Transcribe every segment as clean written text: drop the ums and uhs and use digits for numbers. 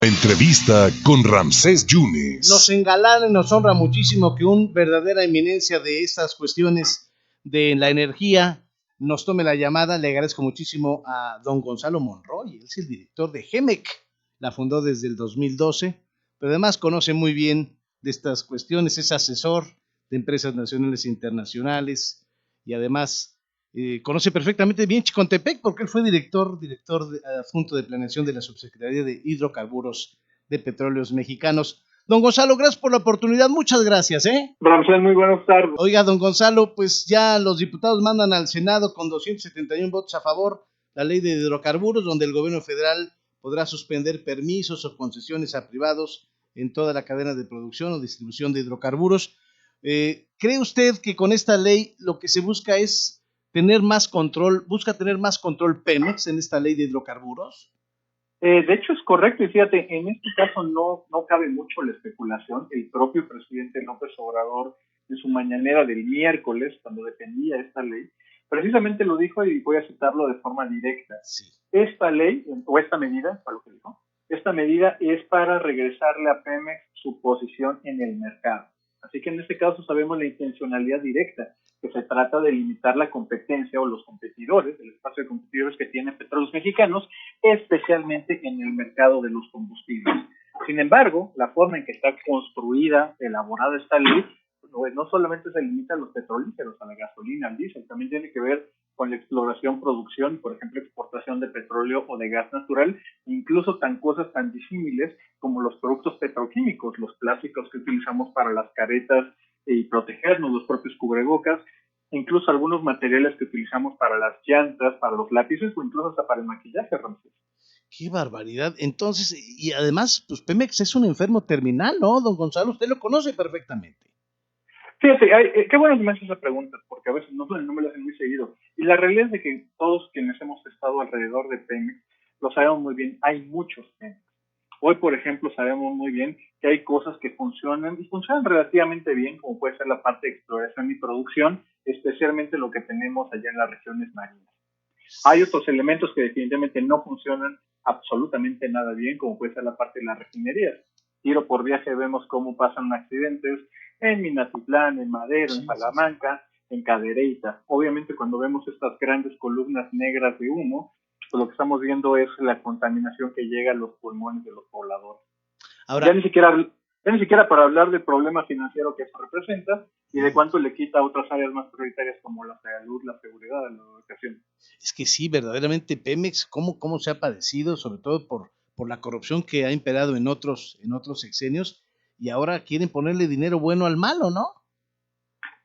Entrevista con Ramsés Yunes. Nos engalana y nos honra muchísimo que un verdadera eminencia de estas cuestiones de la energía nos tome la llamada. Le agradezco muchísimo a don Gonzalo Monroy. Él es el director de GEMEC. La fundó desde el 2012, pero además conoce muy bien de estas cuestiones. Es asesor de empresas nacionales e internacionales y además conoce perfectamente bien Chicontepec porque él fue director adjunto de planeación de la Subsecretaría de Hidrocarburos de Petróleos Mexicanos. Don Gonzalo, gracias por la oportunidad, muchas gracias, Ramsés, muy buenas tardes. Oiga, don Gonzalo, pues ya los diputados mandan al Senado con 271 votos a favor la ley de hidrocarburos, donde el gobierno federal podrá suspender permisos o concesiones a privados en toda la cadena de producción o distribución de hidrocarburos. ¿Cree usted que con esta ley lo que se busca es tener más control Pemex en esta ley de hidrocarburos? De hecho es correcto, y fíjate, en este caso no cabe mucho la especulación. El propio presidente López Obrador, en su mañanera del miércoles, cuando defendía esta ley, precisamente lo dijo, y voy a citarlo de forma directa. Sí. Esta ley, o esta medida, para lo que dijo, esta medida es para regresarle a Pemex su posición en el mercado. Así que en este caso sabemos la intencionalidad directa, que se trata de limitar la competencia o los competidores, el espacio de competidores que tienen Petróleos Mexicanos, especialmente en el mercado de los combustibles. Sin embargo, la forma en que está construida, elaborada esta ley, no solamente se limita a los petrolíferos, a la gasolina, al diésel, también tiene que ver con la exploración, producción, por ejemplo, exportación de petróleo o de gas natural, incluso cosas tan disímiles como los productos petroquímicos, los plásticos que utilizamos para las caretas y protegernos, los propios cubrebocas, incluso algunos materiales que utilizamos para las llantas, para los lápices o incluso hasta para el maquillaje, Ramsés. ¡Qué barbaridad! Entonces, y además, pues Pemex es un enfermo terminal, ¿no, don Gonzalo? Usted lo conoce perfectamente. Fíjate, qué bueno que me haces esa pregunta, porque a veces no me lo hacen muy seguido. Y la realidad es de que todos quienes hemos estado alrededor de Pemex lo sabemos muy bien, hay muchos Pemex. Hoy, por ejemplo, sabemos muy bien que hay cosas que funcionan y funcionan relativamente bien, como puede ser la parte de exploración y producción, especialmente lo que tenemos allá en las regiones marinas. Hay otros elementos que definitivamente no funcionan absolutamente nada bien, como puede ser la parte de las refinerías. Tiro por viaje vemos cómo pasan accidentes en Minatitlán, en Madero, en Salamanca, en Cadereyta. Obviamente cuando vemos estas grandes columnas negras de humo, pues lo que estamos viendo es la contaminación que llega a los pulmones de los pobladores. Ahora, ya ni siquiera para hablar del problema financiero que eso representa y de cuánto le quita a otras áreas más prioritarias como la salud, la seguridad, la educación. Es que sí, verdaderamente Pemex, ¿cómo se ha padecido, sobre todo por la corrupción que ha imperado en otros sexenios, y ahora quieren ponerle dinero bueno al malo, ¿no?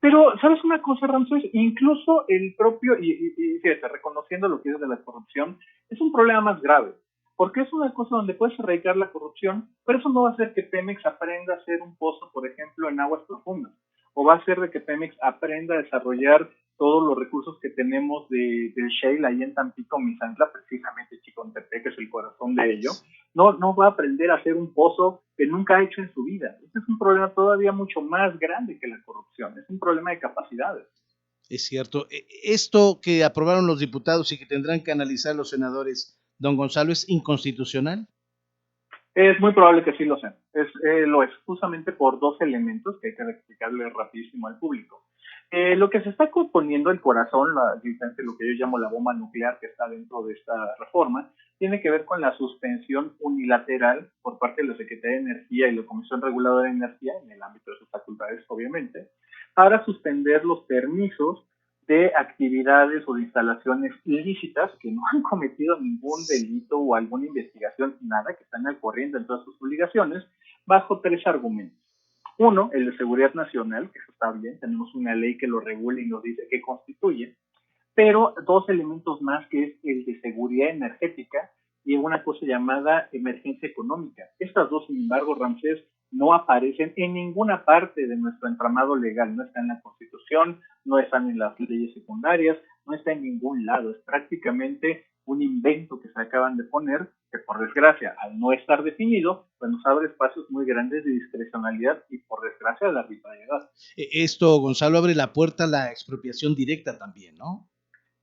Pero, ¿sabes una cosa, Ramsés? Incluso el propio, y fíjate, reconociendo lo que es de la corrupción, es un problema más grave, porque es una cosa donde puedes erradicar la corrupción, pero eso no va a hacer que Pemex aprenda a hacer un pozo, por ejemplo, en aguas profundas, o va a hacer de que Pemex aprenda a desarrollar todos los recursos que tenemos del shale ahí en Tampico, Misantla, precisamente Chicontepec, que es el corazón de ello. No va a aprender a hacer un pozo que nunca ha hecho en su vida. Este es un problema todavía mucho más grande que la corrupción, es un problema de capacidades. Es cierto. Esto que aprobaron los diputados y que tendrán que analizar los senadores, don Gonzalo, ¿es inconstitucional? Es muy probable que sí lo sea. Lo es justamente por dos elementos que hay que explicarle rapidísimo al público. Lo que se está componiendo el corazón, lo que yo llamo la bomba nuclear que está dentro de esta reforma, tiene que ver con la suspensión unilateral por parte de la Secretaría de Energía y la Comisión Reguladora de Energía, en el ámbito de sus facultades, obviamente, para suspender los permisos de actividades o de instalaciones ilícitas que no han cometido ningún delito o alguna investigación, nada, que están al corriente en todas sus obligaciones, bajo tres argumentos. Uno, el de seguridad nacional, que eso está bien, tenemos una ley que lo regula y nos dice qué constituye, pero dos elementos más, que es el de seguridad energética y una cosa llamada emergencia económica. Estas dos, sin embargo, Ramsés, no aparecen en ninguna parte de nuestro entramado legal, no están en la Constitución, no están en las leyes secundarias, no está en ningún lado, es prácticamente un invento que se acaban de poner, que por desgracia, al no estar definido, pues nos abre espacios muy grandes de discrecionalidad y por desgracia de la arbitrariedad. Esto, Gonzalo, abre la puerta a la expropiación directa también, ¿no?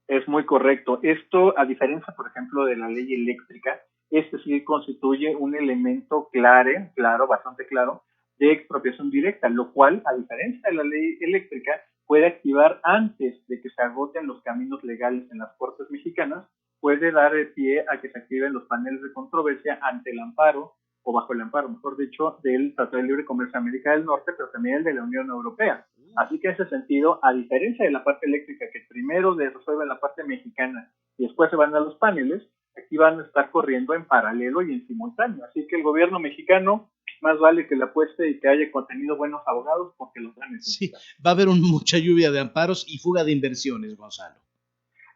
Es muy correcto. Esto, a diferencia, por ejemplo, de la ley eléctrica, este sí constituye un elemento claro, bastante claro, de expropiación directa, lo cual, a diferencia de la ley eléctrica, puede activar antes de que se agoten los caminos legales en las cortes mexicanas, puede dar pie a que se activen los paneles de controversia ante el amparo, o bajo el amparo, mejor dicho, del Tratado de Libre Comercio de América del Norte, pero también el de la Unión Europea. Así que en ese sentido, a diferencia de la parte eléctrica, que primero se resuelve la parte mexicana y después se van a los paneles, aquí van a estar corriendo en paralelo y en simultáneo. Así que el gobierno mexicano más vale que le apueste y que haya contenido buenos abogados porque los van a necesitar. Sí, va a haber mucha lluvia de amparos y fuga de inversiones, Gonzalo.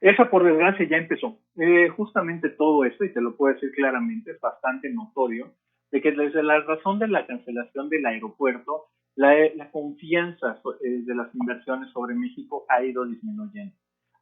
Esa, por desgracia, ya empezó. Justamente todo esto, y te lo puedo decir claramente, es bastante notorio, de que desde la razón de la cancelación del aeropuerto, la confianza de las inversiones sobre México ha ido disminuyendo.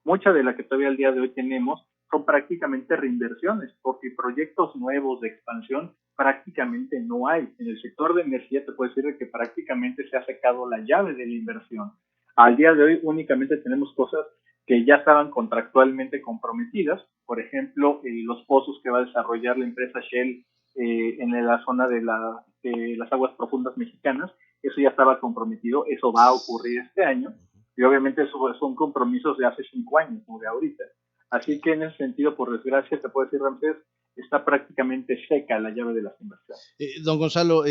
Mucha de la que todavía al día de hoy tenemos son prácticamente reinversiones, porque proyectos nuevos de expansión prácticamente no hay. En el sector de energía te puedo decir que prácticamente se ha secado la llave de la inversión. Al día de hoy únicamente tenemos cosas que ya estaban contractualmente comprometidas, por ejemplo, los pozos que va a desarrollar la empresa Shell en la zona de las aguas profundas mexicanas, eso ya estaba comprometido, eso va a ocurrir este año, y obviamente eso son compromisos de hace 5 años, no de ahorita. Así que en ese sentido, por desgracia, te puedo decir, Ramsés, está prácticamente seca la llave de las inversiones. Don Gonzalo,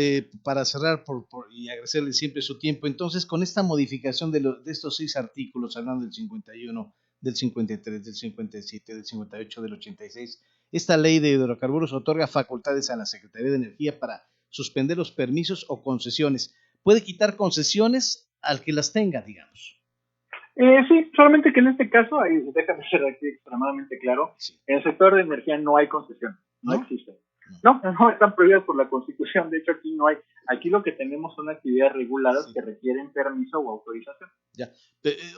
para cerrar y agradecerle siempre su tiempo, entonces con esta modificación de estos 6 artículos, hablando del 51, del 53, del 57, del 58, del 86, esta ley de hidrocarburos otorga facultades a la Secretaría de Energía para suspender los permisos o concesiones. Puede quitar concesiones al que las tenga, digamos. Sí, solamente que en este caso, déjame ser aquí extremadamente claro, Sí. en el sector de energía no hay concesión, no existe. No, están prohibidas por la Constitución, de hecho aquí no hay. Aquí lo que tenemos son actividades reguladas que requieren permiso o autorización. Ya.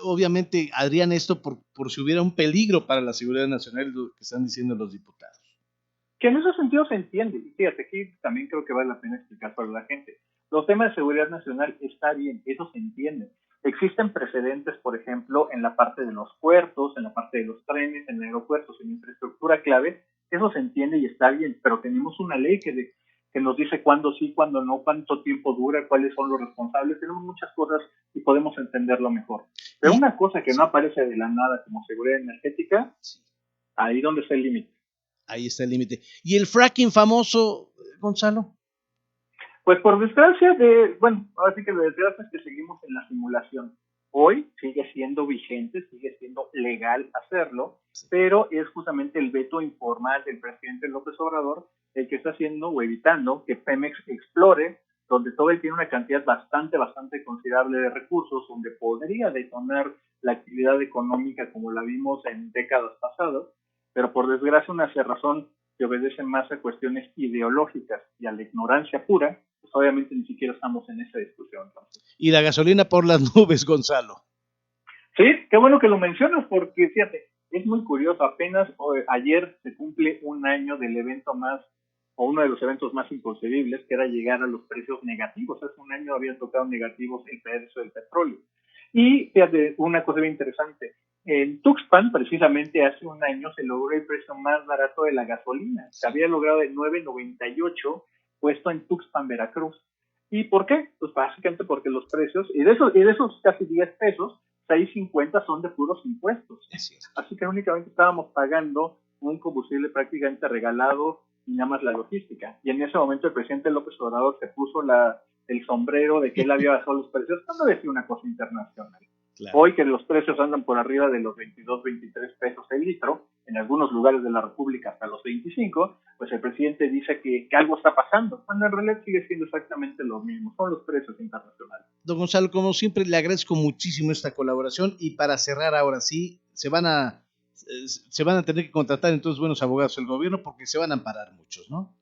Obviamente harían esto por si hubiera un peligro para la seguridad nacional, lo que están diciendo los diputados. Que en ese sentido se entiende, y fíjate, aquí también creo que vale la pena explicar para la gente. Los temas de seguridad nacional está bien, eso se entiende. Existen precedentes, por ejemplo, en la parte de los puertos, en la parte de los trenes, en aeropuertos, en infraestructura clave, eso se entiende y está bien, pero tenemos una ley que nos dice cuándo sí, cuándo no, cuánto tiempo dura, cuáles son los responsables, tenemos muchas cosas y podemos entenderlo mejor. Pero una cosa que no aparece de la nada como seguridad energética, ahí donde está el límite. Ahí está el límite. ¿Y el fracking famoso, Gonzalo? Pues por desgracia, ahora sí que la desgracia es que seguimos en la simulación. Hoy sigue siendo vigente, sigue siendo legal hacerlo, pero es justamente el veto informal del presidente López Obrador el que está haciendo o evitando que Pemex explore, donde todavía tiene una cantidad bastante considerable de recursos, donde podría detonar la actividad económica como la vimos en décadas pasadas, pero por desgracia una cerrazón que obedece más a cuestiones ideológicas y a la ignorancia pura, pues obviamente ni siquiera estamos en esa discusión. Entonces. Y la gasolina por las nubes, Gonzalo. Sí, qué bueno que lo mencionas porque, fíjate, es muy curioso, apenas ayer se cumple un año del evento más, o uno de los eventos más inconcebibles, que era llegar a los precios negativos. Hace un año habían tocado negativos el precio del petróleo. Y fíjate, una cosa bien interesante, en Tuxpan, precisamente hace un año, se logró el precio más barato de la gasolina. Se había logrado el 9.98 puesto en Tuxpan, Veracruz. ¿Y por qué? Pues básicamente porque los precios, y de esos casi 10 pesos, 6.50 son de puros impuestos. Así que únicamente estábamos pagando un combustible prácticamente regalado y nada más la logística. Y en ese momento el presidente López Obrador se puso el sombrero de que él había bajado los precios cuando decía una cosa internacional. Claro. Hoy que los precios andan por arriba de los 22, 23 pesos el litro, en algunos lugares de la República hasta los 25, pues el presidente dice que algo está pasando, cuando en realidad sigue siendo exactamente lo mismo, son los precios internacionales. Don Gonzalo, como siempre, le agradezco muchísimo esta colaboración y para cerrar ahora sí, se van a tener que contratar entonces buenos abogados del gobierno porque se van a amparar muchos, ¿no?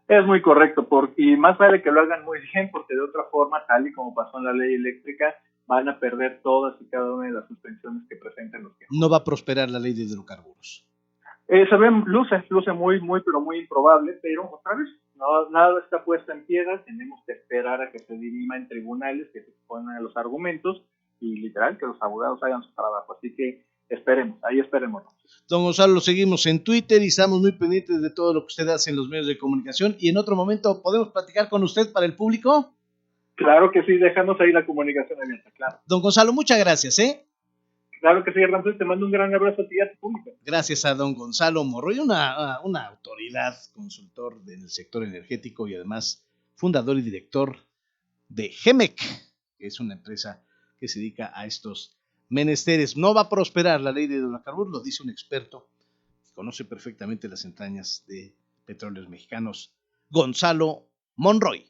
Es muy correcto, y más vale que lo hagan muy bien, porque de otra forma, tal y como pasó en la ley eléctrica, van a perder todas y cada una de las suspensiones que presenten los quejos. No va a prosperar la ley de hidrocarburos. Luce muy, pero muy improbable, pero otra vez, nada está puesto en piedra, tenemos que esperar a que se dirima en tribunales, que se expongan los argumentos, y literal, que los abogados hagan su trabajo. Así que ahí esperemos. Don Gonzalo, lo seguimos en Twitter y estamos muy pendientes de todo lo que usted hace en los medios de comunicación. Y en otro momento, ¿podemos platicar con usted para el público? Claro que sí, déjanos ahí la comunicación abierta, claro. Don Gonzalo, muchas gracias, ¿eh? Claro que sí, Ramsés, te mando un gran abrazo a ti y a tu público. Gracias a don Gonzalo Monroy, una autoridad, consultor del sector energético y además fundador y director de GEMEC, que es una empresa que se dedica a estos menesteres. No va a prosperar la ley de hidrocarburos, lo dice un experto que conoce perfectamente las entrañas de Petróleos Mexicanos, Gonzalo Monroy.